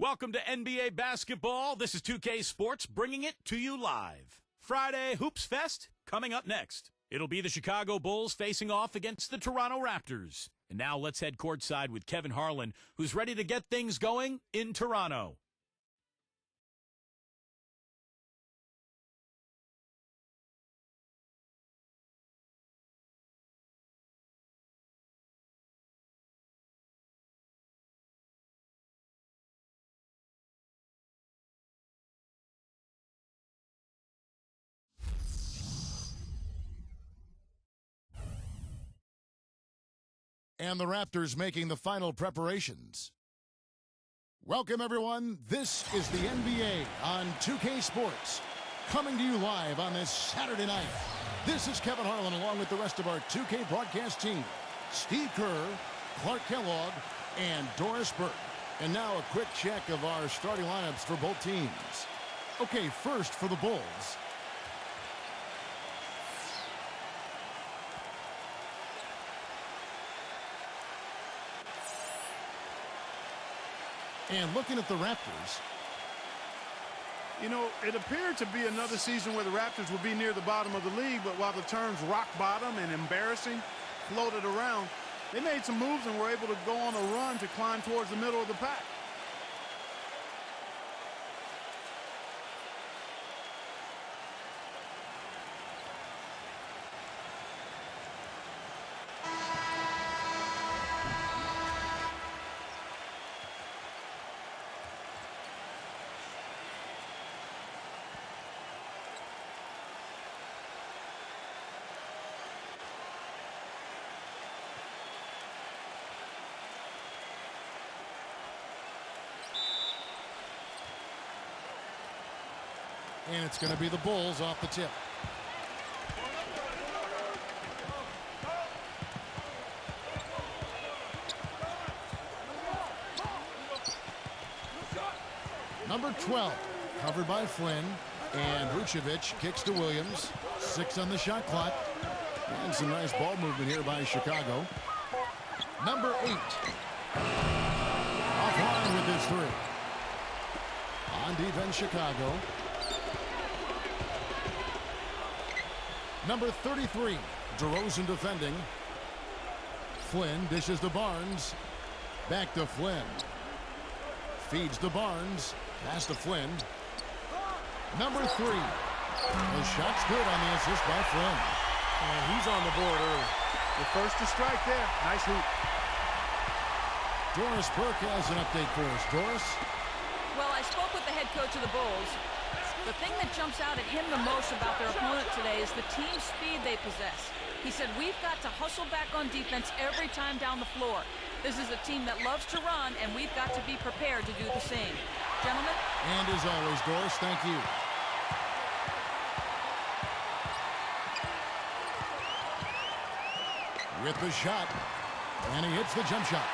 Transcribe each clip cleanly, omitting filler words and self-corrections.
Welcome to NBA basketball. This is 2K Sports bringing it to you live. Friday Hoops Fest coming up next. It'll be the Chicago Bulls facing off against the Toronto Raptors. And now let's head courtside with Kevin Harlan, who's ready to get things going in Toronto. And the Raptors making the final preparations. Welcome, everyone. This is the NBA on 2K Sports, coming to you live on this Saturday night. This is Kevin Harlan along with the rest of our 2K broadcast team, Steve Kerr, Clark Kellogg, and Doris Burke. And now a quick check of our starting lineups for both teams. Okay, first for the Bulls. And looking at the Raptors. You know, it appeared to be another season where the Raptors would be near the bottom of the league, but while the terms rock bottom and embarrassing floated around, they made some moves and were able to go on a run to climb towards the middle of the pack. And it's going to be the Bulls off the tip. Number 12, covered by Flynn. And Vucevic kicks to Williams. 6 on the shot clock. And some nice ball movement here by Chicago. Number 8. Offline with his 3. On defense, Chicago. Number 33, DeRozan defending. Flynn dishes to Barnes. Back to Flynn. Feeds to Barnes. Pass to Flynn. Number 3. The shot's good on the assist by Flynn. And he's on the board early. The first to strike there. Nice hoop. Doris Burke has an update for us. Doris? Well, I spoke with the head coach of the Bulls. The thing that jumps out at him the most about their opponent today is the team speed they possess. He said, we've got to hustle back on defense every time down the floor. This is a team that loves to run, and we've got to be prepared to do the same. Gentlemen? And as always, Doris, thank you. With the shot, and he hits the jump shot.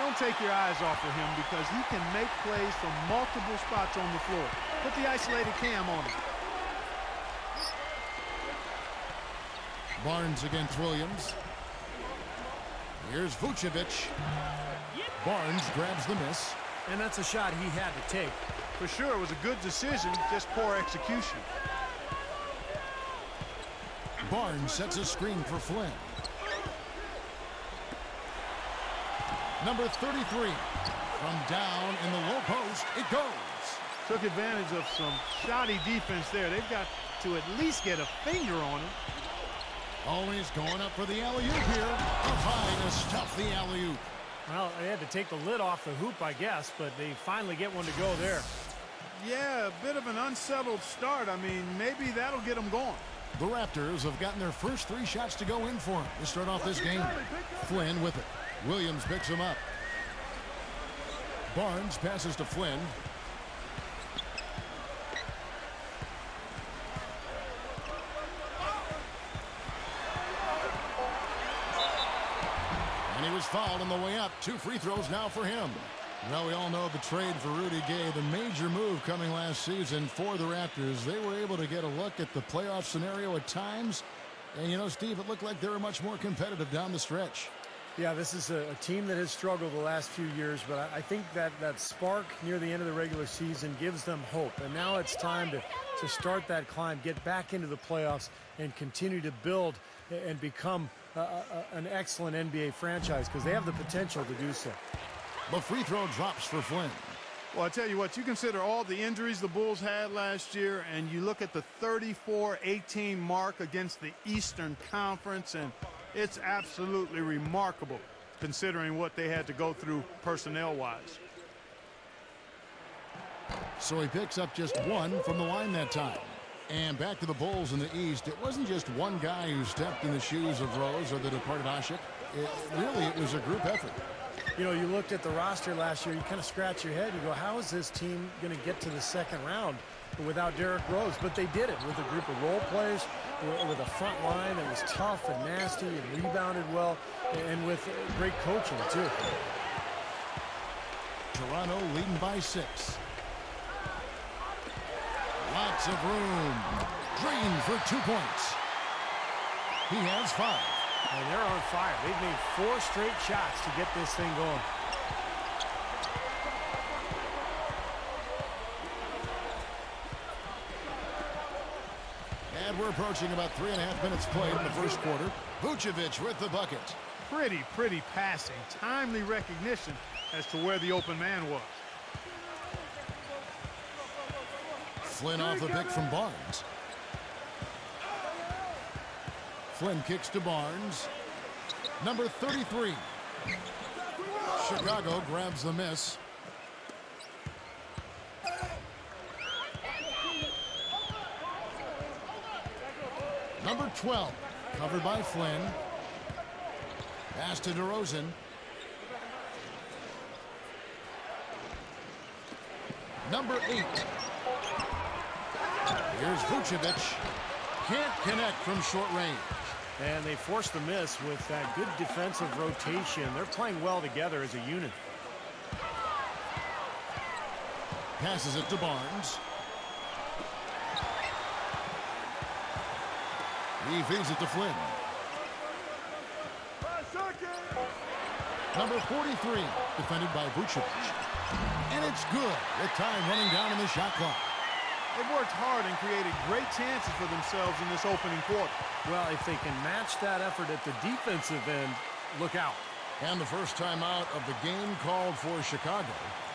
Don't take your eyes off of him because he can make plays from multiple spots on the floor. Put the isolated cam on him. Barnes against Williams. Here's Vucevic. Barnes grabs the miss. And that's a shot he had to take. For sure, it was a good decision, just poor execution. Barnes sets a screen for Flynn. Number 33. From down in the low post, it goes. Took advantage of some shoddy defense there. They've got to at least get a finger on him. Always going up for the alley-oop here. Up high to stuff the alley-oop. Well, they had to take the lid off the hoop, I guess, but they finally get one to go there. Yeah, a bit of an unsettled start. I mean, maybe that'll get them going. The Raptors have gotten their first 3 shots to go in for them to start off this game. Flynn with it. Williams picks him up. Barnes passes to Flynn. And he was fouled on the way up. 2 free throws now for him. Well, we all know the trade for Rudy Gay, the major move coming last season for the Raptors. They were able to get a look at the playoff scenario at times. And, you know, Steve, it looked like they were much more competitive down the stretch. Yeah, this is a team that has struggled the last few years, but I think that spark near the end of the regular season gives them hope. And now it's time to start that climb, get back into the playoffs, and continue to build and become an excellent NBA franchise, because they have the potential to do so. The free throw drops for Flynn. Well, I tell you what, you consider all the injuries the Bulls had last year, and you look at the 34-18 mark against the Eastern Conference, and it's absolutely remarkable considering what they had to go through personnel-wise. So he picks up just one from the line that time. And back to the Bulls in the East. It wasn't just one guy who stepped in the shoes of Rose or the departed Ashik. It was a group effort. You know, you looked at the roster last year, you kind of scratch your head. You go, how is this team going to get to the second round without Derrick Rose? But they did it with a group of role players, with a front line that was tough and nasty and rebounded well, and with great coaching, too. Toronto leading by 6. Lots of room. Green for 2 points. He has 5. And they're on fire. They've made 4 straight shots to get this thing going. And we're approaching about 3.5 minutes played in the first quarter. Vucevic with the bucket. Pretty passing. Timely recognition as to where the open man was. Flynn off the pick from Barnes. Flynn kicks to Barnes. Number 33. Chicago grabs the miss. Number 12. Covered by Flynn. Pass to DeRozan. Number 8. Here's Vucevic. Can't connect from short range. And they forced the miss with that good defensive rotation. They're playing well together as a unit. Passes it to Barnes. He feeds it to Flynn. Number 43, defended by Vucevic. And it's good with time running down in the shot clock. They've worked hard and created great chances for themselves in this opening quarter. Well, if they can match that effort at the defensive end, look out. And the first time out of the game called for Chicago.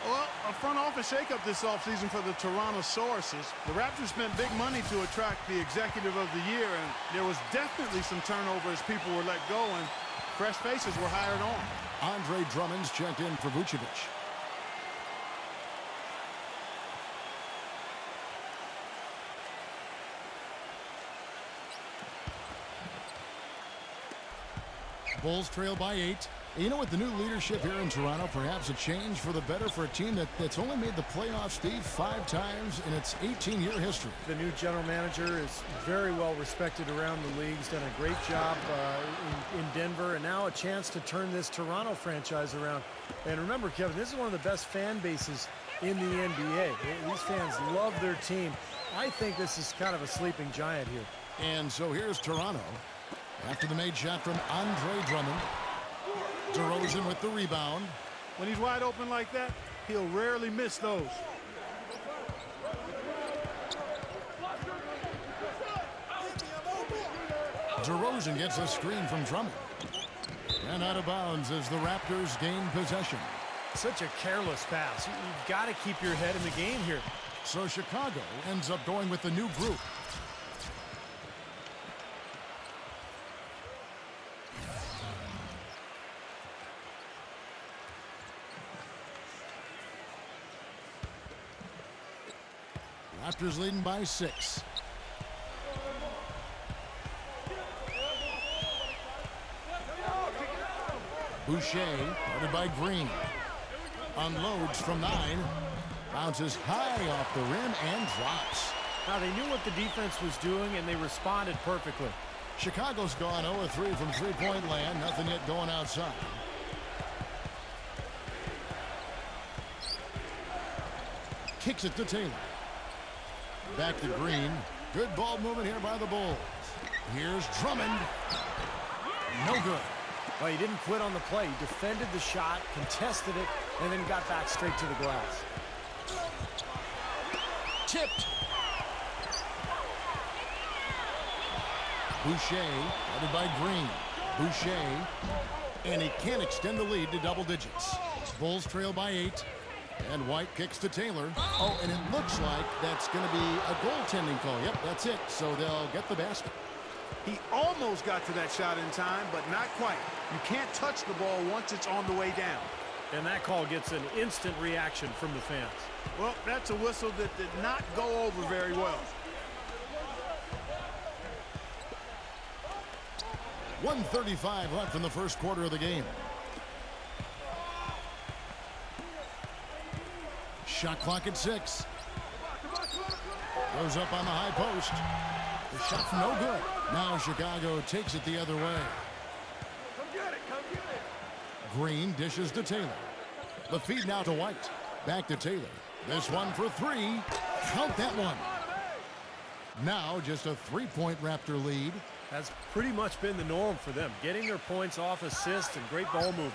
Well, a front office shakeup this offseason for the Toronto Sources. The Raptors spent big money to attract the executive of the year, and there was definitely some turnover as people were let go and fresh faces were hired on. Andre Drummond's checked in for Vucevic. Bulls trail by 8. You know, with the new leadership here in Toronto, perhaps a change for the better for a team that's only made the playoffs, Steve, 5 times in its 18-year history. The new general manager is very well respected around the league. He's done a great job in Denver, and now a chance to turn this Toronto franchise around. And remember, Kevin, this is one of the best fan bases in the NBA. These fans love their team. I think this is kind of a sleeping giant here. And so here's Toronto. After the made shot from Andre Drummond. DeRozan with the rebound. When he's wide open like that, he'll rarely miss those. DeRozan gets a screen from Drummond. And out of bounds as the Raptors gain possession. Such a careless pass. You've got to keep your head in the game here. So Chicago ends up going with the new group. Raptors leading by 6. Boucher, guarded by Green. Unloads from 9. Bounces high off the rim and drops. Now, they knew what the defense was doing, and they responded perfectly. Chicago's gone 0-3 from three-point land. Nothing yet going outside. Kicks it to Taylor. Back to Green. Good ball movement here by the Bulls. Here's Drummond. No good. Well, he didn't quit on the play. He defended the shot, contested it, and then got back straight to the glass. Tipped. Boucher, headed by Green. Boucher, and he can't extend the lead to double digits. Bulls trail by 8, and White kicks to Taylor. Oh, and it looks like that's going to be a goaltending call. Yep, that's it. So they'll get the basket. He almost got to that shot in time, but not quite. You can't touch the ball once it's on the way down. And that call gets an instant reaction from the fans. Well, that's a whistle that did not go over very well. 1:35 left in the first quarter of the game. Shot clock at 6. Goes up on the high post. The shot's no good. Now Chicago takes it the other way. Green dishes to Taylor. The feed now to White. Back to Taylor. This one for 3. Count that one. Now just a 3-point Raptor lead. That's pretty much been the norm for them, getting their points off assists and great ball movement.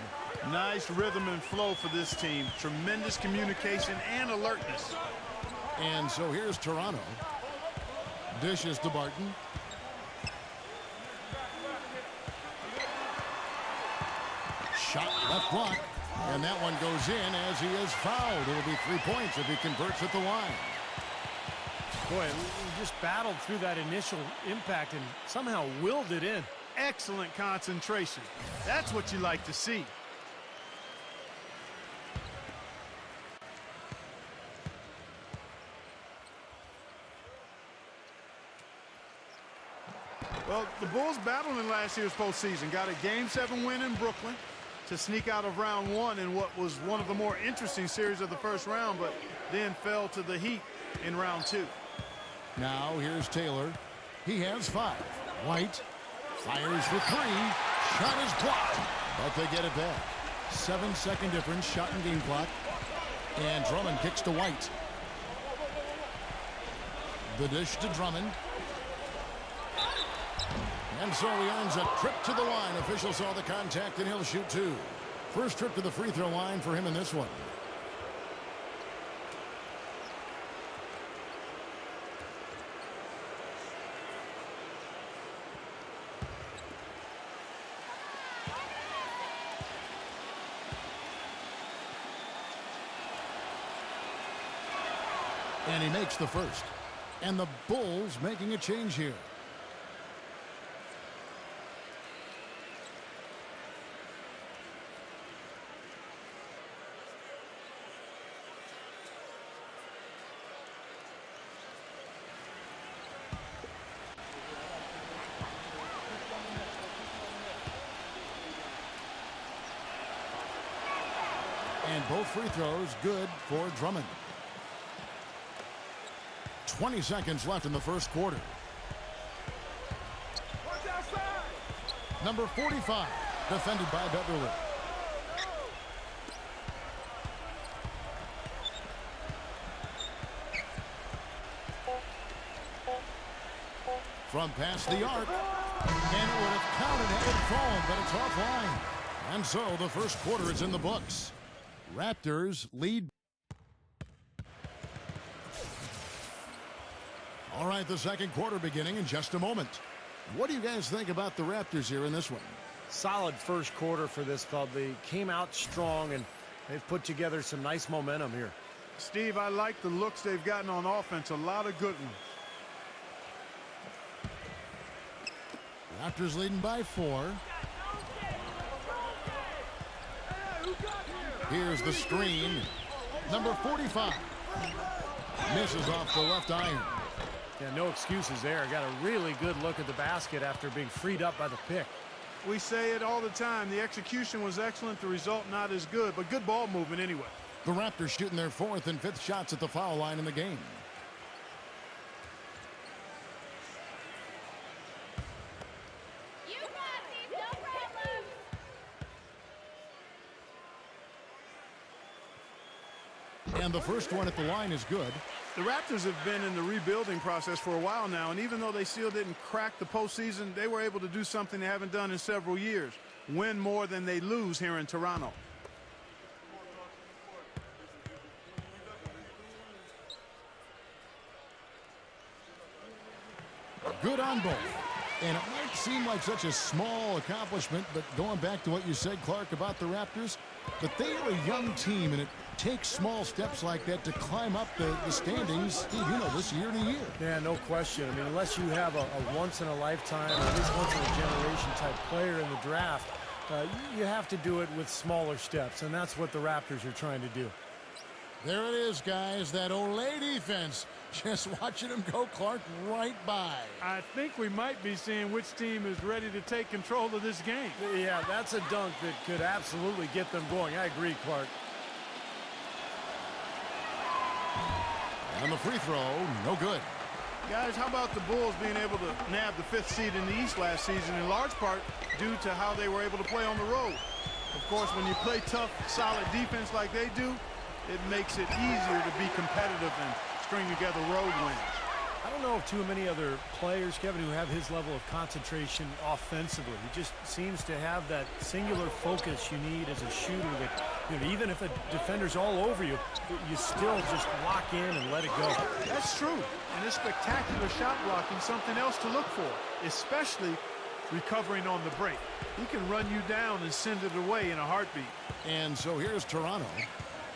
Nice rhythm and flow for this team. Tremendous communication and alertness. And so here's Toronto. Dishes to Barton. Shot left block. And that one goes in as he is fouled. It'll be 3 points if he converts at the line. Boy, he just battled through that initial impact and somehow willed it in. Excellent concentration. That's what you like to see. Well, the Bulls battled in last year's postseason. Got a Game 7 win in Brooklyn to sneak out of round 1 in what was one of the more interesting series of the first round, but then fell to the Heat in round 2. Now here's Taylor. He has 5. White fires for 3. Shot is blocked, but they get it back. 7-second difference, shot and game clock. And Drummond kicks to White. The dish to Drummond. And so he earns a trip to the line. Official saw the contact, and he'll shoot 2. First trip to the free throw line for him in this one. And he makes the first. And the Bulls making a change here. And both free throws good for Drummond. 20 seconds left in the first quarter. Number 45, defended by Beverly. From past the arc. And it would have counted had it fallen, but it's offline. And so the first quarter is in the books. Raptors lead. All right, the second quarter beginning in just a moment. What do you guys think about the Raptors here in this one? Solid first quarter for this club. They came out strong, and they've put together some nice momentum here. Steve, I like the looks they've gotten on offense. A lot of good ones. Raptors leading by 4. Here's the screen. Number 45. Misses off the left iron. Yeah, no excuses there. Got a really good look at the basket after being freed up by the pick. We say it all the time. The execution was excellent. The result not as good, but good ball movement anyway. The Raptors shooting their 4th and 5th shots at the foul line in the game. And the first one at the line is good. The Raptors have been in the rebuilding process for a while now, and even though they still didn't crack the postseason, they were able to do something they haven't done in several years: win more than they lose here in Toronto. Good on both. And it might seem like such a small accomplishment, but going back to what you said, Clark, about the Raptors, but they are a young team, and it takes small steps like that to climb up the standings, Steve, you know, this year to year. Yeah, no question. I mean, unless you have a once-in-a-lifetime or at least once-in-a-generation type player in the draft, you have to do it with smaller steps, and that's what the Raptors are trying to do. There it is, guys, that Olay defense. Just watching him go, Clark, right by. I think we might be seeing which team is ready to take control of this game. Yeah, that's a dunk that could absolutely get them going. I agree, Clark. And the free throw, no good. Guys, how about the Bulls being able to nab the 5th seed in the East last season, in large part due to how they were able to play on the road? Of course, when you play tough, solid defense like they do, it makes it easier to be competitive and string together road wins. I don't know of too many other players, Kevin, who have his level of concentration offensively. He just seems to have that singular focus you need as a shooter that, you know, even if a defender's all over you, you still just lock in and let it go. That's true. And this spectacular shot blocking, something else to look for, especially recovering on the break. He can run you down and send it away in a heartbeat. And so here's Toronto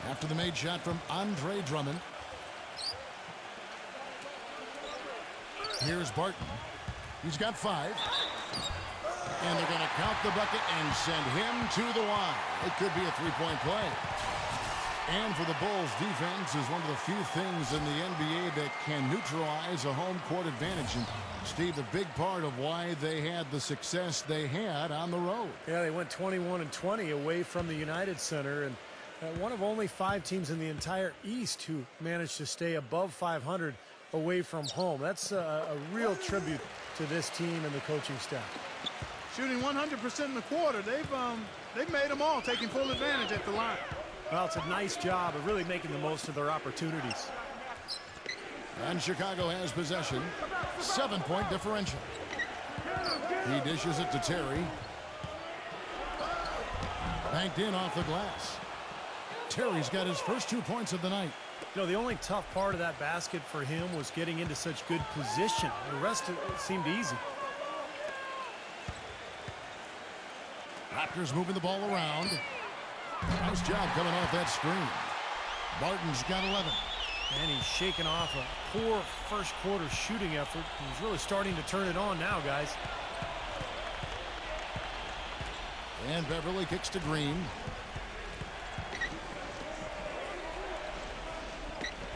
after the made shot from Andre Drummond. Here's Barton. He's got 5. And they're going to count the bucket and send him to the line. It could be a three-point play. And for the Bulls, defense is one of the few things in the NBA that can neutralize a home court advantage. And Steve, a big part of why they had the success they had on the road. Yeah, they went 21-20 away from the United Center, and one of only 5 teams in the entire East who managed to stay above 500 away from home. That's a real tribute to this team and the coaching staff. Shooting 100% in the quarter. They've made them all, taking full advantage at the line. Well, it's a nice job of really making the most of their opportunities. And Chicago has possession. 7-point differential. He dishes it to Terry. Banked in off the glass. Terry's got his first 2 points of the night. You know, the only tough part of that basket for him was getting into such good position. The rest of it seemed easy. Raptors moving the ball around. Nice job coming off that screen. Barton's got 11. And he's shaking off a poor first quarter shooting effort. He's really starting to turn it on now, guys. And Beverly kicks to Green.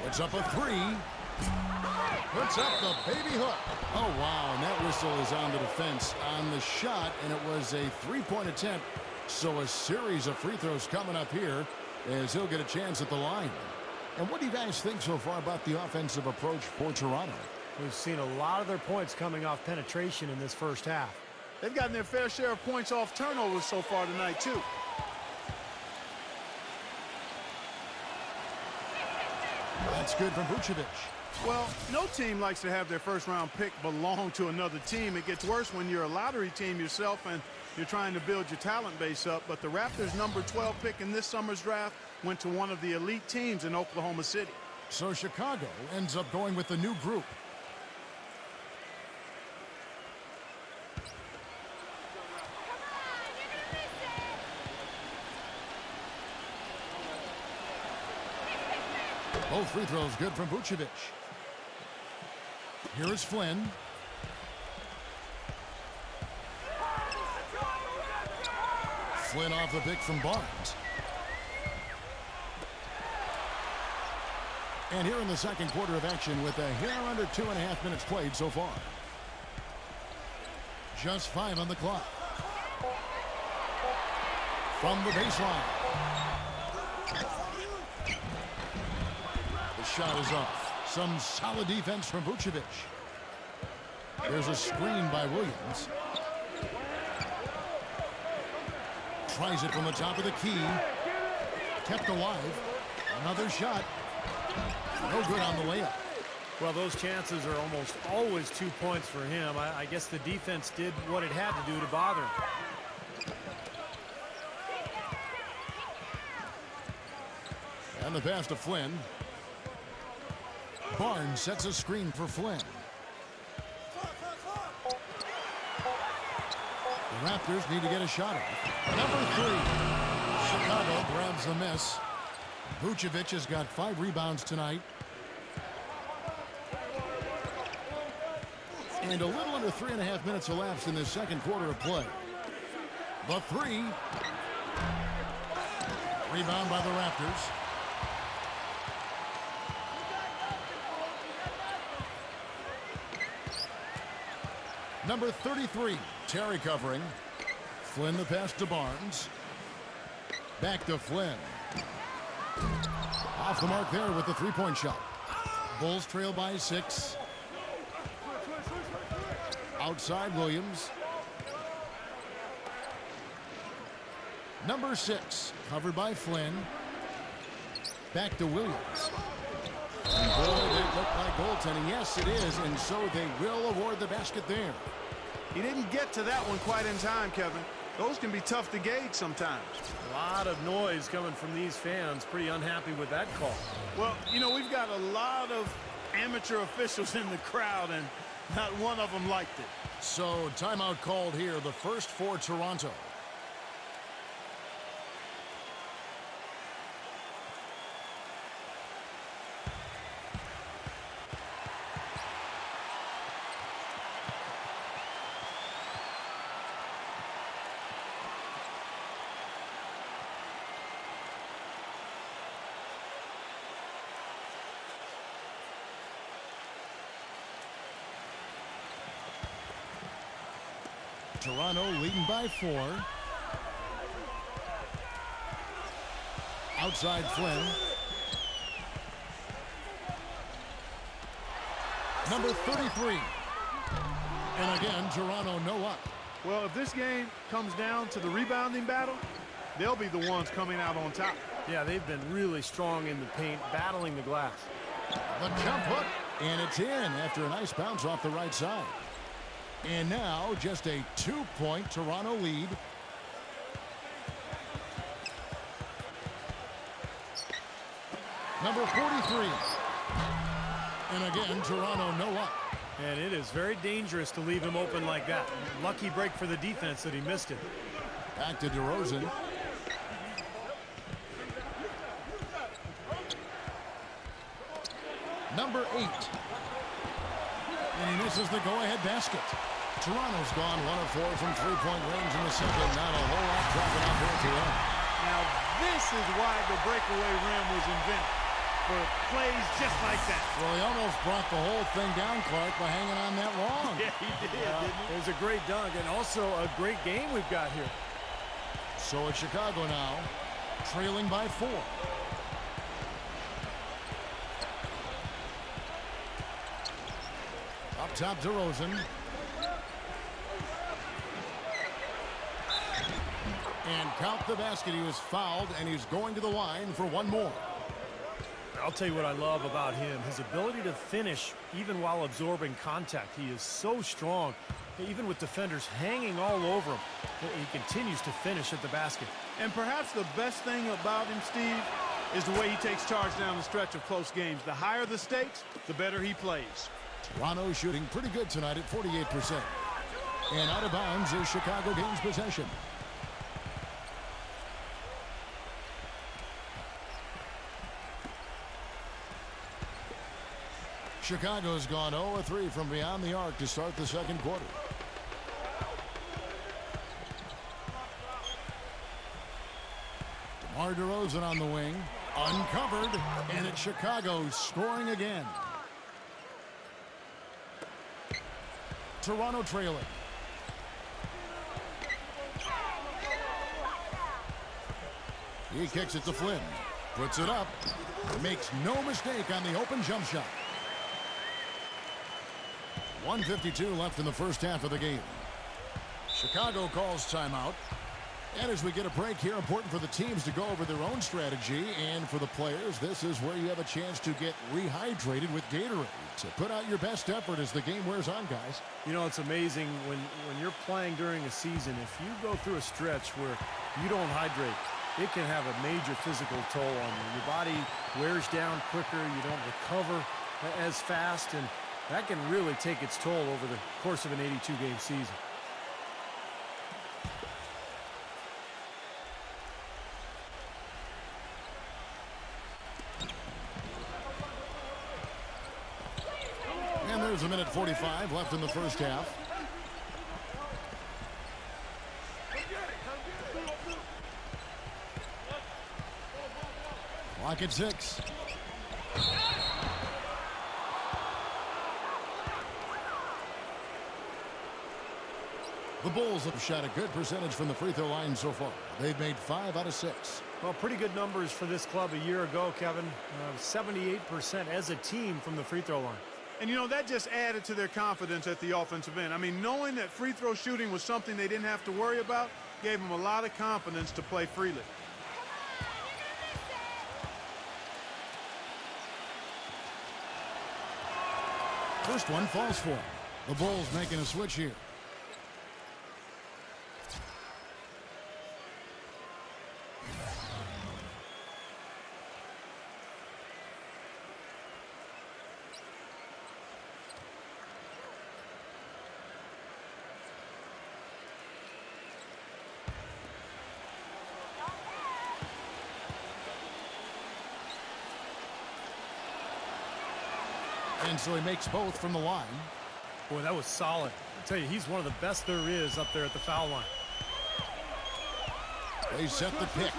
Puts up a 3. Puts up the baby hook. Oh, wow. And that whistle is on the defense on the shot, and it was a 3-point attempt. So a series of free throws coming up here as he'll get a chance at the line. And what do you guys think so far about the offensive approach for Toronto? We've seen a lot of their points coming off penetration in this first half. They've gotten their fair share of points off turnovers so far tonight, too. That's good from Vucevic. Well, no team likes to have their first-round pick belong to another team. It gets worse when you're a lottery team yourself and you're trying to build your talent base up. But the Raptors' number 12 pick in this summer's draft went to one of the elite teams in Oklahoma City. So Chicago ends up going with the new group. Both free throws good from Vucevic. Here is Flynn. Flynn off the pick from Barnes. And here in the second quarter of action with a hair under 2.5 minutes played so far. Just 5 on the clock. From the baseline. The shot is off. Some solid defense from Vucevic. There's a screen by Williams. Tries it from the top of the key. Kept alive. Another shot. No good on the layup. Well, those chances are almost always 2 points for him. I guess the defense did what it had to do to bother him. And the pass to Flynn. Barnes sets a screen for Flynn. The Raptors need to get a shot off. Number 3. Chicago grabs the miss. Vucevic has got 5 rebounds tonight. And a little under 3.5 minutes elapsed in the second quarter of play. The 3. Rebound by the Raptors. Number 33, Terry covering. Flynn the pass to Barnes. Back to Flynn. Off the mark there with the three-point shot. Bulls trail by 6. Outside Williams. Number 6, covered by Flynn. Back to Williams. And boy, that looked like goaltending. Yes, it is, and so they will award the basket there. He didn't get to that one quite in time, Kevin. Those can be tough to gauge sometimes. A lot of noise coming from these fans. Pretty unhappy with that call. Well, you know, we've got a lot of amateur officials in the crowd, and not one of them liked it. So, timeout called here, the first for Toronto. Toronto leading by 4. Outside Flynn. Number 33. And again, Toronto no up. Well, if this game comes down to the rebounding battle, they'll be the ones coming out on top. Yeah, they've been really strong in the paint, battling the glass. The jump hook, and it's in after a nice bounce off the right side. And now just a 2-point Toronto lead. Number 43. And again, Toronto no up. And it is very dangerous to leave him open like that. Lucky break for the defense that he missed it. Back to DeRozan. Number 8. And he misses the go-ahead basket. Toronto's gone 1 of 4 from three-point range in the second. Not a whole lot dropping out there at the end. Now, this is why the breakaway rim was invented, for plays just like that. Well, he almost brought the whole thing down, Clark, by hanging on that long. Yeah, he did, didn't he? It was a great dunk and also a great game we've got here. So it's Chicago now, trailing by 4. Up top, DeRozan. And count the basket. He was fouled, and he's going to the line for one more. I'll tell you what I love about him, his ability to finish even while absorbing contact. He is so strong, even with defenders hanging all over him. He continues to finish at the basket. And perhaps the best thing about him, Steve, is the way he takes charge down the stretch of close games. The higher the stakes, the better he plays. Toronto shooting pretty good tonight at 48%. And out of bounds is Chicago gains possession. Chicago's gone 0-3 from beyond the arc to start the second quarter. DeMar DeRozan on the wing. Uncovered. And it's Chicago scoring again. Toronto trailing. He kicks it to Flynn. Puts it up. Makes no mistake on the open jump shot. 1:52 left in the first half of the game. Chicago calls timeout. And as we get a break here, important for the teams to go over their own strategy. And for the players, this is where you have a chance to get rehydrated with Gatorade. So put out your best effort as the game wears on, guys. You know, it's amazing when you're playing during a season, if you go through a stretch where you don't hydrate, it can have a major physical toll on you. Your body wears down quicker, you don't recover as fast, and that can really take its toll over the course of an 82-game season. And there's a minute 45 left in the first half. Clock at 6. The Bulls have shot a good percentage from the free throw line so far. They've made 5 out of 6. Well, pretty good numbers for this club a year ago, Kevin. 78% as a team from the free throw line. And, you know, that just added to their confidence at the offensive end. I mean, knowing that free throw shooting was something they didn't have to worry about gave them a lot of confidence to play freely. First one falls for him. The Bulls making a switch here. And so he makes both from the line. Boy, that was solid. I tell you, he's one of the best there is up there at the foul line. They set the pick.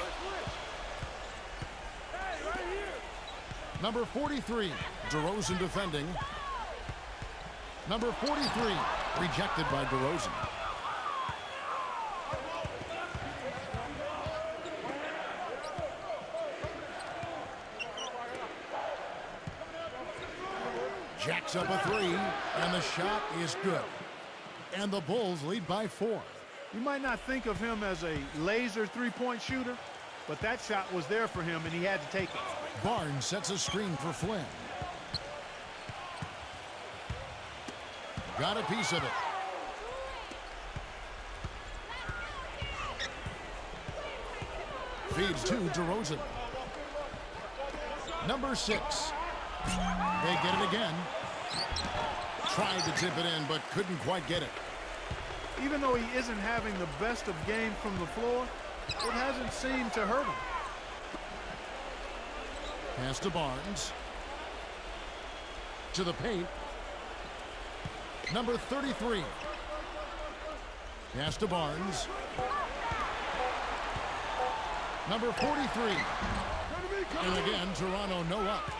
Number 43, DeRozan defending. Number 43, rejected by DeRozan. Jacks up a 3, and the shot is good. And the Bulls lead by 4. You might not think of him as a laser three-point shooter, but that shot was there for him, and he had to take it. Barnes sets a screen for Flynn. Got a piece of it. Feeds to DeRozan. Number 6. They get it again. Tried to tip it in, but couldn't quite get it. Even though he isn't having the best of game from the floor, it hasn't seemed to hurt him. Pass to Barnes. To the paint. Number 33. Pass to Barnes. Number 43. And again, Toronto no up.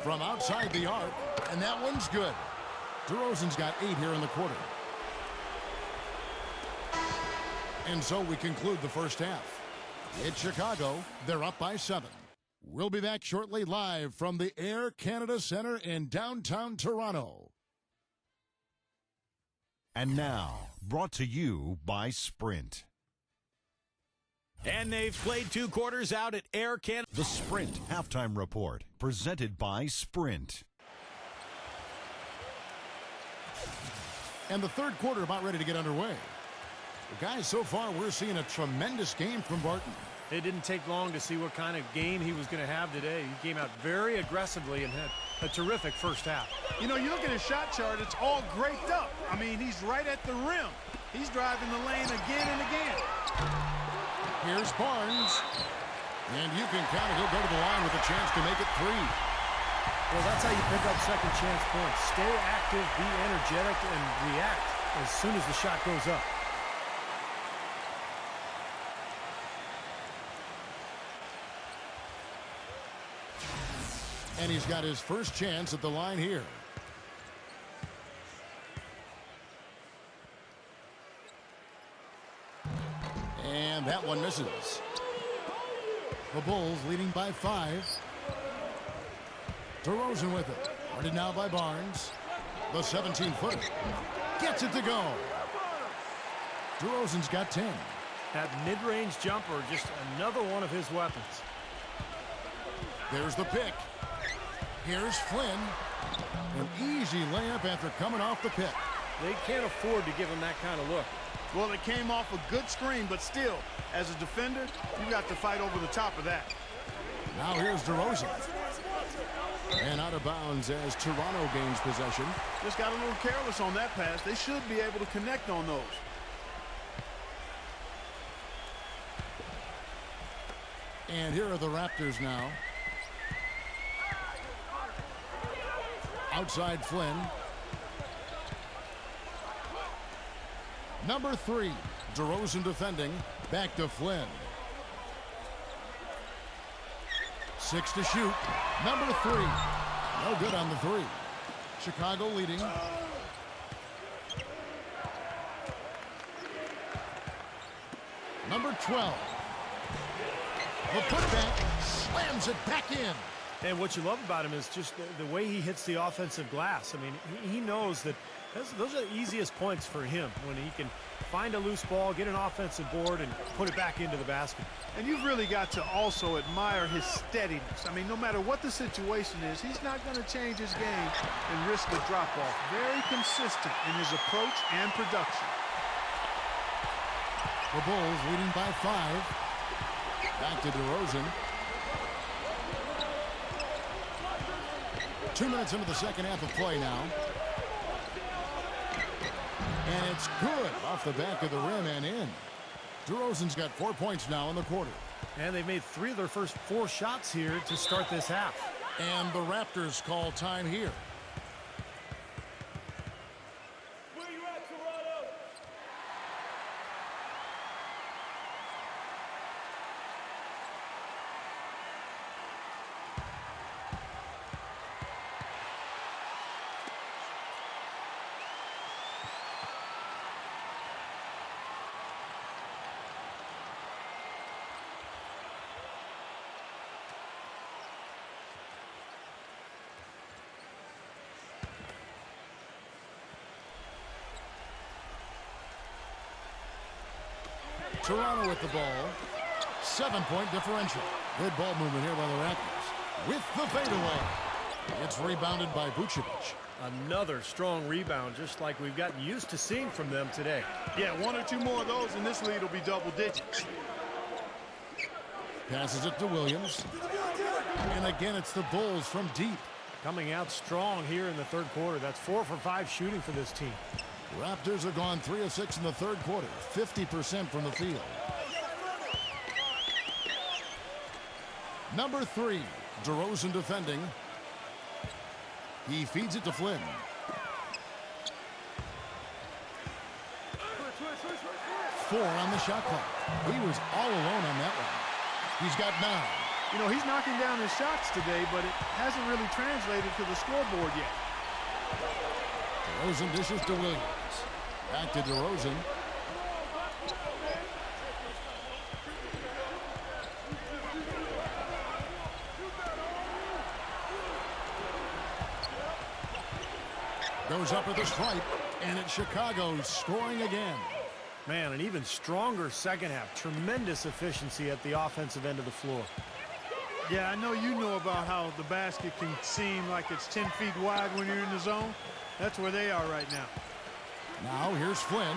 From outside the arc, and that one's good. DeRozan's got 8 here in the quarter. And so we conclude the first half. It's Chicago. They're up by 7. We'll be back shortly live from the Air Canada Centre in downtown Toronto. And now, brought to you by Sprint. And they've played 2 quarters out at Air Canada. The Sprint Halftime Report, presented by Sprint. And the third quarter about ready to get underway. Well, guys, so far we're seeing a tremendous game from Barton. It didn't take long to see what kind of game he was going to have today. He came out very aggressively and had a terrific first half. You know, you look at his shot chart, it's all graped up. I mean, he's right at the rim. He's driving the lane again and again. Here's Barnes. And you can count it. He'll go to the line with a chance to make it 3. Well, that's how you pick up second chance points. Stay active, be energetic, and react as soon as the shot goes up. And he's got his first chance at the line here. And that one misses. The Bulls leading by 5. DeRozan with it. Guarded now by Barnes. The 17-footer gets it to go. DeRozan's got 10. That mid-range jumper, just another one of his weapons. There's the pick. Here's Flynn. An easy layup after coming off the pick. They can't afford to give him that kind of look. Well, it came off a good screen, but still, as a defender, you got to fight over the top of that. Now here's DeRozan. And out of bounds as Toronto gains possession. Just got a little careless on that pass. They should be able to connect on those. And here are the Raptors now. Outside Flynn. Number 3, DeRozan defending. Back to Flynn. 6 to shoot. Number 3. No good on the 3. Chicago leading. Number 12. The putback slams it back in. And what you love about him is just the way he hits the offensive glass. I mean, he knows that those are the easiest points for him, when he can find a loose ball, get an offensive board, and put it back into the basket. And you've really got to also admire his steadiness. I mean, no matter what the situation is, he's not going to change his game and risk the drop-off. Very consistent in his approach and production. The Bulls leading by 5. Back to DeRozan. 2 minutes into the second half of play now. And it's good off the back of the rim and in. DeRozan's got 4 points now in the quarter. And they've made 3 of their first 4 shots here to start this half. And the Raptors call time here. Toronto with the ball. 7-point differential. Good ball movement here by the Raptors. With the fadeaway. It's rebounded by Vucevic. Another strong rebound, just like we've gotten used to seeing from them today. Yeah, 1 or 2 more of those, and this lead will be double digits. Passes it to Williams. And again, it's the Bulls from deep. Coming out strong here in the third quarter. That's 4 for 5 shooting for this team. Raptors have gone 3 of 6 in the third quarter. 50% from the field. Number 3, DeRozan defending. He feeds it to Flynn. Four on the shot clock. He was all alone on that one. He's got 9. You know, he's knocking down his shots today, but it hasn't really translated to the scoreboard yet. DeRozan dishes to Williams. Back to DeRozan. Goes up with the stripe, and it's Chicago scoring again. Man, an even stronger second half. Tremendous efficiency at the offensive end of the floor. Yeah, I know you know about how the basket can seem like it's 10 feet wide when you're in the zone. That's where they are right now. Now here's Flynn.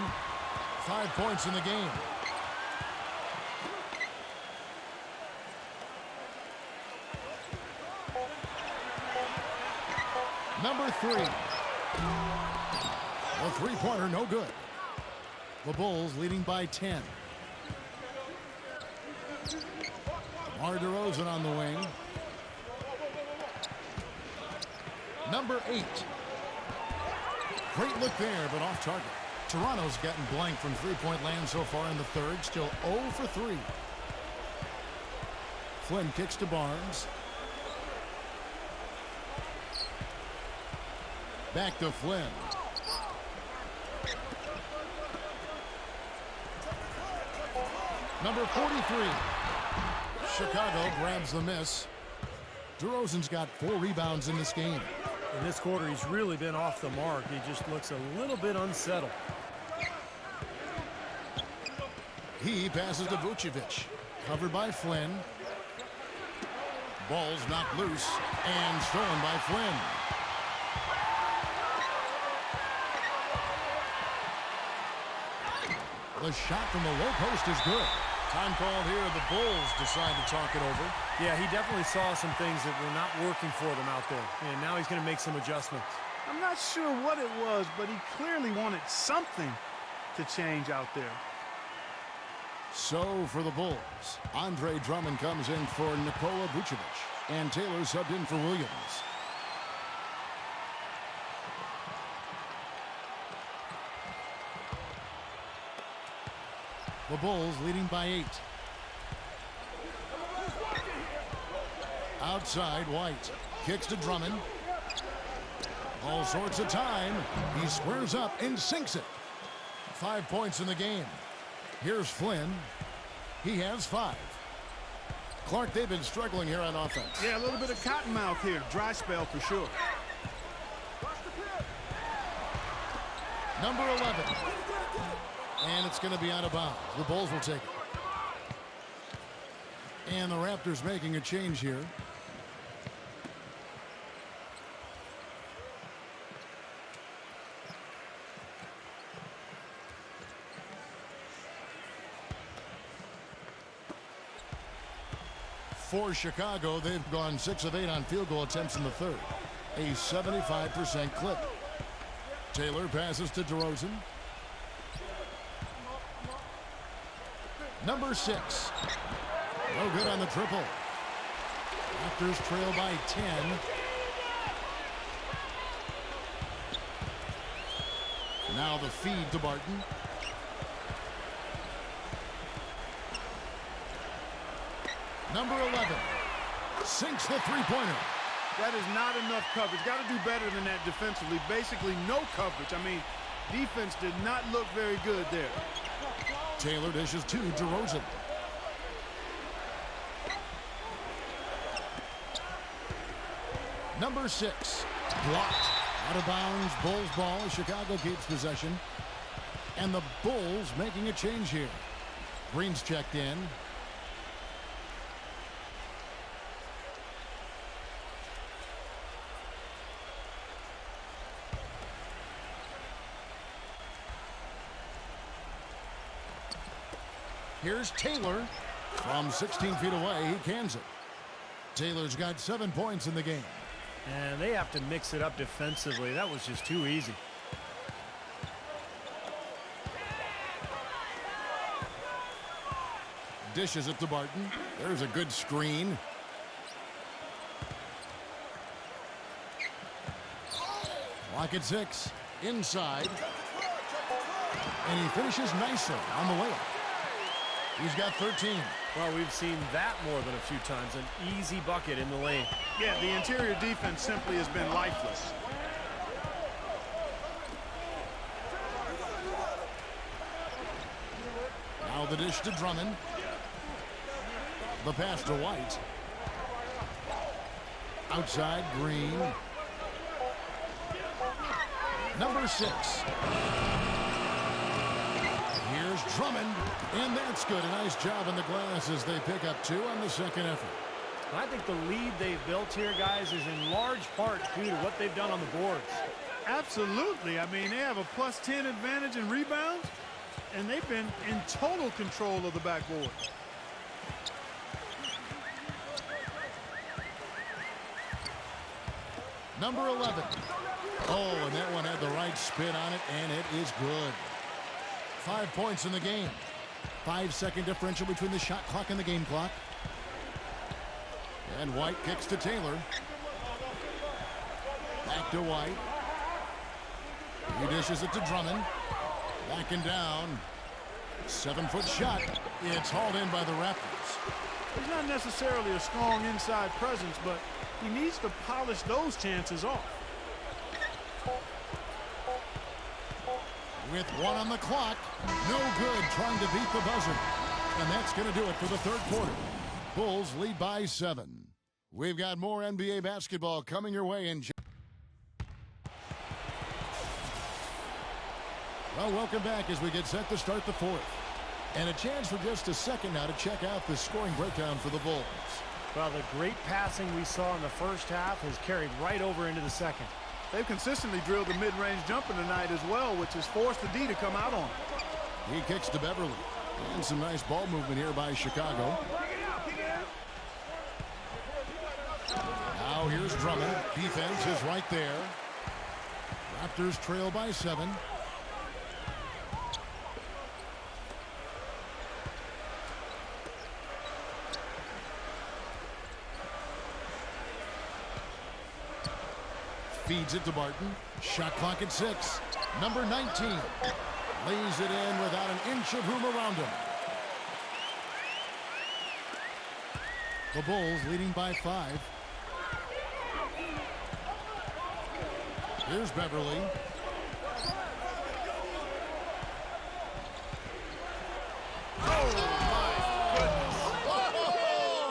5 points in the game. Number 3. The three-pointer, no good. The Bulls leading by 10. DeMar DeRozan on the wing. Number 8. Great look there, but off target. Toronto's gotten blank from three-point land so far in the third. Still 0 for 3. Flynn kicks to Barnes. Back to Flynn. Number 43. Chicago grabs the miss. DeRozan's got 4 rebounds in this game. In this quarter, he's really been off the mark. He just looks a little bit unsettled. He passes to Vucevic. Covered by Flynn. Ball's knocked loose and stolen by Flynn. The shot from the low post is good. Time called here. The Bulls decide to talk it over. Yeah, he definitely saw some things that were not working for them out there. And now he's going to make some adjustments. I'm not sure what it was, but he clearly wanted something to change out there. So for the Bulls, Andre Drummond comes in for Nikola Vucevic, and Taylor subbed in for Williams. The Bulls leading by 8. Outside, White kicks to Drummond. All sorts of time. He squares up and sinks it. 5 points in the game. Here's Flynn. He has 5. Clark, they've been struggling here on offense. Yeah, a little bit of cottonmouth here. Dry spell for sure. Number 11. And it's going to be out of bounds. The Bulls will take it. And the Raptors making a change here. For Chicago, they've gone 6 of 8 on field goal attempts in the third. A 75% clip. Taylor passes to DeRozan. Number 6. No good on the triple. Raptors trail by 10. Now the feed to Barton. Number 11 sinks the three-pointer. That is not enough coverage. Got to do better than that defensively. Basically no coverage. I mean, defense did not look very good there. Taylor dishes to DeRozan. Number 6 blocked. Out of bounds. Bulls ball. Chicago keeps possession. And the Bulls making a change here. Green's checked in. Here's Taylor. From 16 feet away, he cans it. Taylor's got 7 points in the game. And they have to mix it up defensively. That was just too easy. Dishes it to Barton. There's a good screen. Clock at 6. Inside. And he finishes nicely on the layup. He's got 13. Well, we've seen that more than a few times. An easy bucket in the lane. Yeah, the interior defense simply has been lifeless. Now the dish to Drummond. The pass to White. Outside, Green. Number 6. Here's Drummond, and that's good. A nice job on the glass as they pick up 2 on the second effort. I think the lead they've built here, guys, is in large part due to what they've done on the boards. Absolutely. I mean, they have a +10 advantage in rebounds, and they've been in total control of the backboard. Number 11. Oh, and that one had the right spin on it, and it is good. 5 points in the game. 5-second differential between the shot clock and the game clock. And White kicks to Taylor. Back to White. He dishes it to Drummond. Backing down. 7-foot shot. It's hauled in by the Raptors. He's not necessarily a strong inside presence, but he needs to polish those chances off. With 1 on the clock, no good trying to beat the buzzer. And that's going to do it for the third quarter. Bulls lead by 7. We've got more NBA basketball coming your way in Well, welcome back as we get set to start the fourth. And a chance for just a second now to check out the scoring breakdown for the Bulls. Well, the great passing we saw in the first half has carried right over into the second. They've consistently drilled the mid-range jumper tonight as well, which has forced the D to come out on him. He kicks to Beverly. And some nice ball movement here by Chicago. Now here's Drummond. Defense is right there. Raptors trail by 7. Feeds it to Barton. Shot clock at 6. Number 19. Lays it in without an inch of room around him. The Bulls leading by 5. Here's Beverly.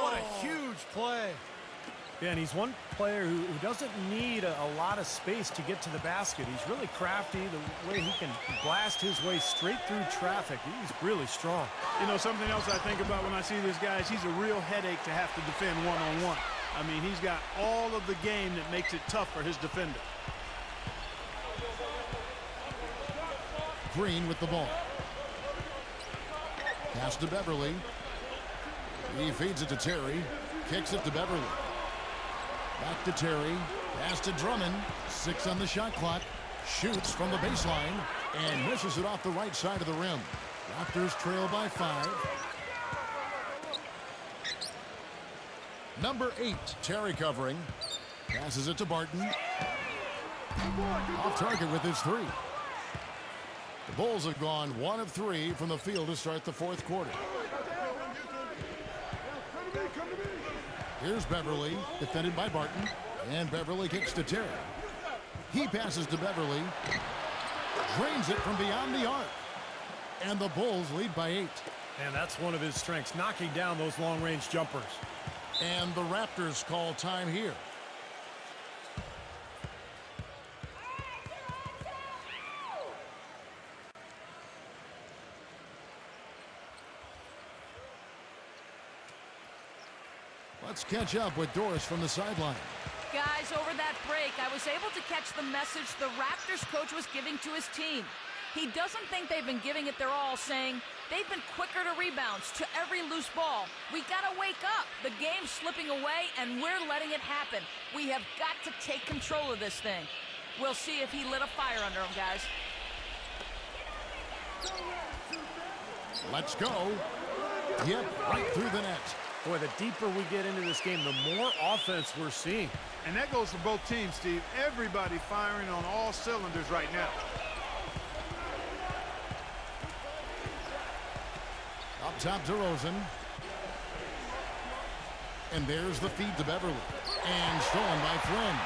What a huge play. Yeah, and he's one player who doesn't need a lot of space to get to the basket. He's really crafty, the way he can blast his way straight through traffic. He's really strong. You know, something else I think about when I see this guy is he's a real headache to have to defend one-on-one. I mean, he's got all of the game that makes it tough for his defender. Green with the ball. Pass to Beverly. He feeds it to Terry. Kicks it to Beverly. Back to Terry. Pass to Drummond. 6 on the shot clock. Shoots from the baseline and misses it off the right side of the rim. Raptors trail by 5. Number 8, Terry covering. Passes it to Barton. Off target with his 3. The Bulls have gone 1 of 3 from the field to start the fourth quarter. Here's Beverly, defended by Barton. And Beverly kicks to Terry. He passes to Beverly. Drains it from beyond the arc. And the Bulls lead by 8. And that's one of his strengths, knocking down those long-range jumpers. And the Raptors call time here. Let's catch up with Doris from the sideline. Guys, over that break, I was able to catch the message the Raptors coach was giving to his team. He doesn't think they've been giving it their all, saying they've been quicker to rebounds, to every loose ball. We gotta wake up. The game's slipping away, and we're letting it happen. We have got to take control of this thing. We'll see if he lit a fire under him, guys. Let's go. Yep, right through the net. Boy, the deeper we get into this game, the more offense we're seeing. And that goes for both teams, Steve. Everybody firing on all cylinders right now. Up top to Rosen. And there's the feed to Beverly. And stolen by Flynn.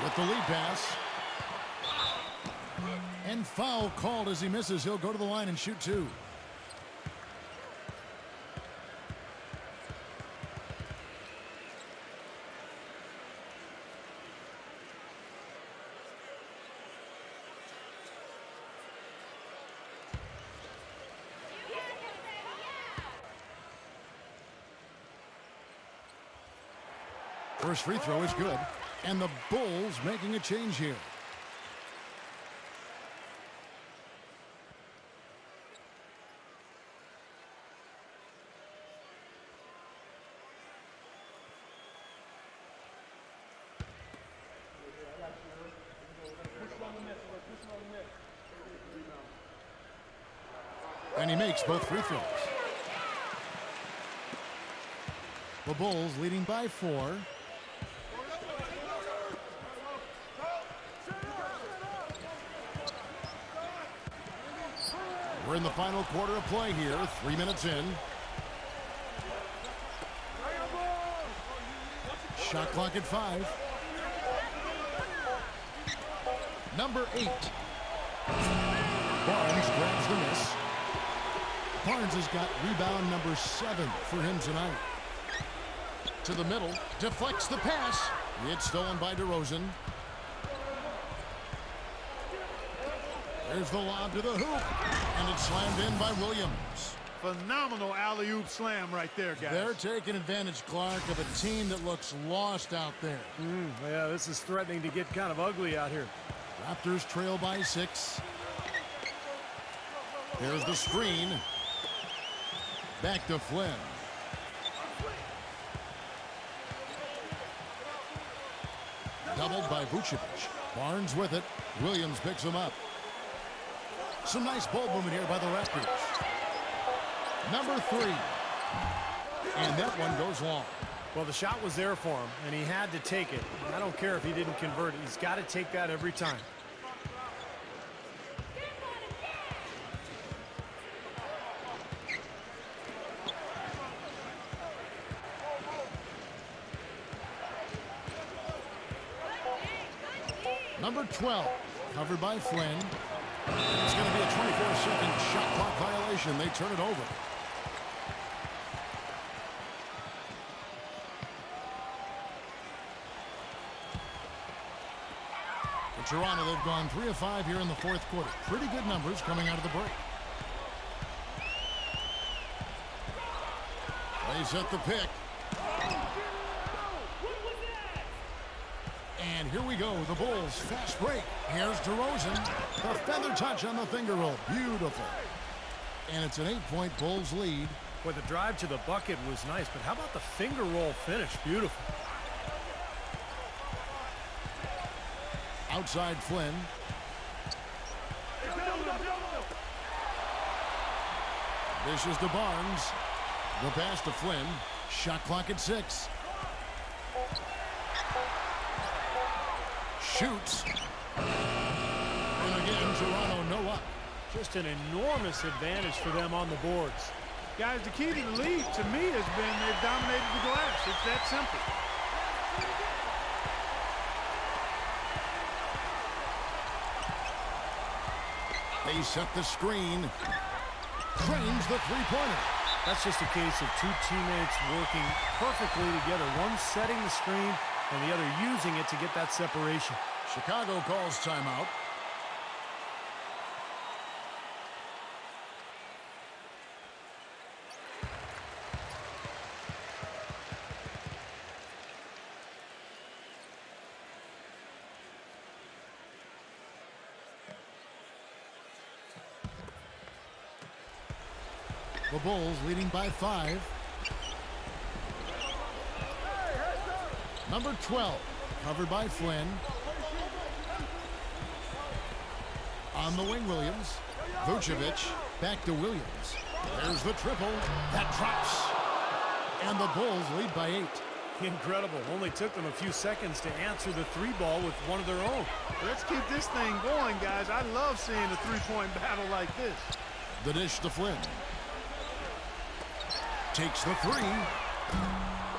With the lead pass. And foul called as he misses. He'll go to the line and shoot 2. First free throw is good. And the Bulls making a change here. And he makes both free throws. The Bulls leading by 4. We're in the final quarter of play here, 3 minutes in. Shot clock at 5. Number 8. Barnes grabs the miss. Barnes has got rebound number 7 for him tonight. To the middle, deflects the pass. It's stolen by DeRozan. There's the lob to the hoop, and it's slammed in by Williams. Phenomenal alley-oop slam right there, guys. They're taking advantage, Clark, of a team that looks lost out there. Yeah, this is threatening to get kind of ugly out here. Raptors trail by 6. There's the screen. Back to Flynn. Doubled by Vucevic. Barnes with it. Williams picks him up. Some nice ball movement here by the Raptors. Number 3. And that one goes long. Well, the shot was there for him, and he had to take it. I don't care if he didn't convert it. He's got to take that every time. Number 12, covered by Flynn. It's going to be a 24-second shot clock violation. They turn it over. For Toronto, they've gone 3 of 5 here in the fourth quarter. Pretty good numbers coming out of the break. They set the pick. And here we go, the Bulls fast break. Here's DeRozan, the feather touch on the finger roll, beautiful. And it's an 8-point Bulls lead. Boy, the drive to the bucket was nice, but how about the finger roll finish? Beautiful. Outside Flynn. Dishes to Barnes. The pass to Flynn. Shot clock at 6. Shoots. And again, Toronto no up. Just an enormous advantage for them on the boards. Guys, the key to the lead, to me, has been they've dominated the glass. It's that simple. They set the screen. Trains the three-pointer. That's just a case of two teammates working perfectly together. One setting the screen and the other using it to get that separation. Chicago calls timeout. The Bulls leading by 5. Number 12, covered by Flynn. On the wing, Williams. Vucevic, back to Williams. There's the triple. That drops. And the Bulls lead by 8. Incredible. Only took them a few seconds to answer the three ball with one of their own. Let's keep this thing going, guys. I love seeing a three-point battle like this. The dish to Flynn. Takes the 3.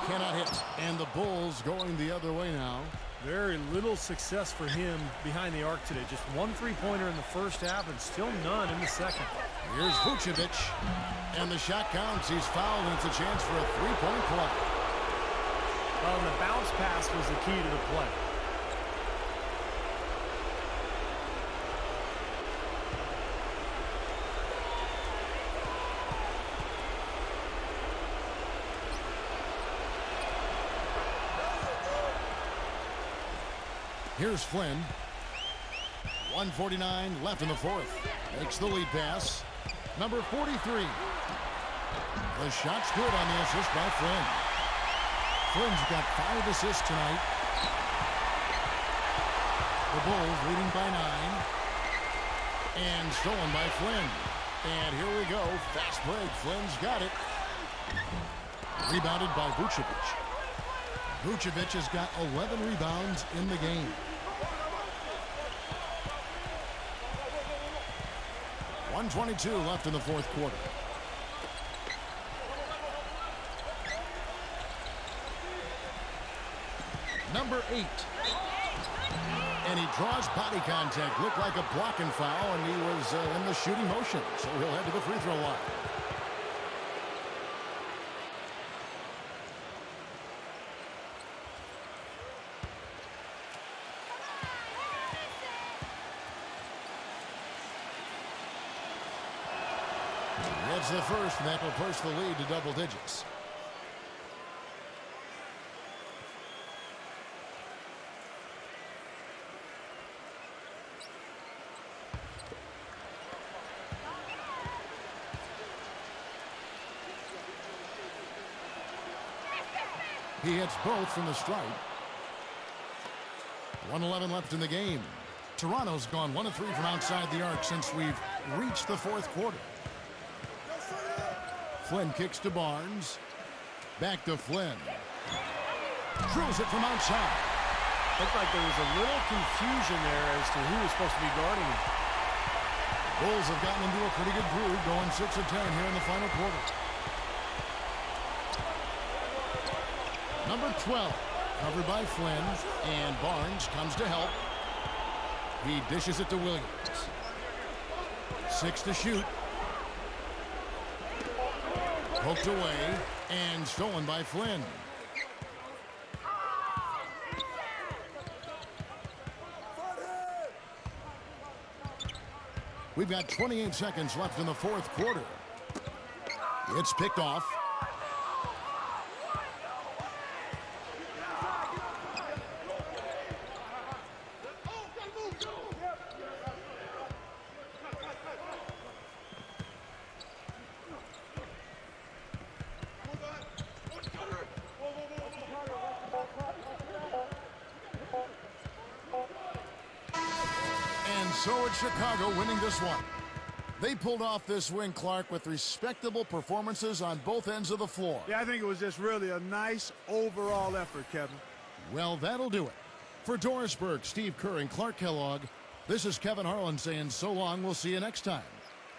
Cannot hit. And the Bulls going the other way now. Very little success for him behind the arc today. Just one three-pointer in the first half and still none in the second. Here's Vucevic. And the shot counts. He's fouled, and it's a chance for a three-point play. Well, and the bounce pass was the key to the play. Here's Flynn. 1:49 left in the fourth. Makes the lead pass. Number 43. The shot's good on the assist by Flynn. Flynn's got 5 assists tonight. The Bulls leading by 9. And stolen by Flynn. And here we go. Fast break. Flynn's got it. Rebounded by Vucevic. Vucevic has got 11 rebounds in the game. .122 left in the fourth quarter. Number 8. And he draws body contact. Looked like a blocking foul, and he was in the shooting motion. So he'll head to the free throw line. gets the first, and that will push the lead to double digits. He hits both from the stripe. 1:11 left in the game. Toronto's gone 1 of 3 from outside the arc since we've reached the fourth quarter. Flynn kicks to Barnes. Back to Flynn. Drills it from outside. Looked like there was a little confusion there as to who was supposed to be guarding him. Bulls have gotten into a pretty good groove, going 6 of 10 here in the final quarter. Number 12, covered by Flynn, and Barnes comes to help. He dishes it to Williams. 6 to shoot. Poked away and stolen by Flynn. We've got 28 seconds left in the fourth quarter. It's picked off. So it's Chicago winning this one. They pulled off this win, Clark, with respectable performances on both ends of the floor. Yeah, I think it was just really a nice overall effort, Kevin. Well, that'll do it. For Doris Burke, Steve Kerr, and Clark Kellogg, this is Kevin Harlan saying so long. We'll see you next time.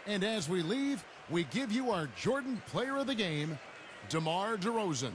And as we leave, we give you our Jordan Player of the Game, DeMar DeRozan.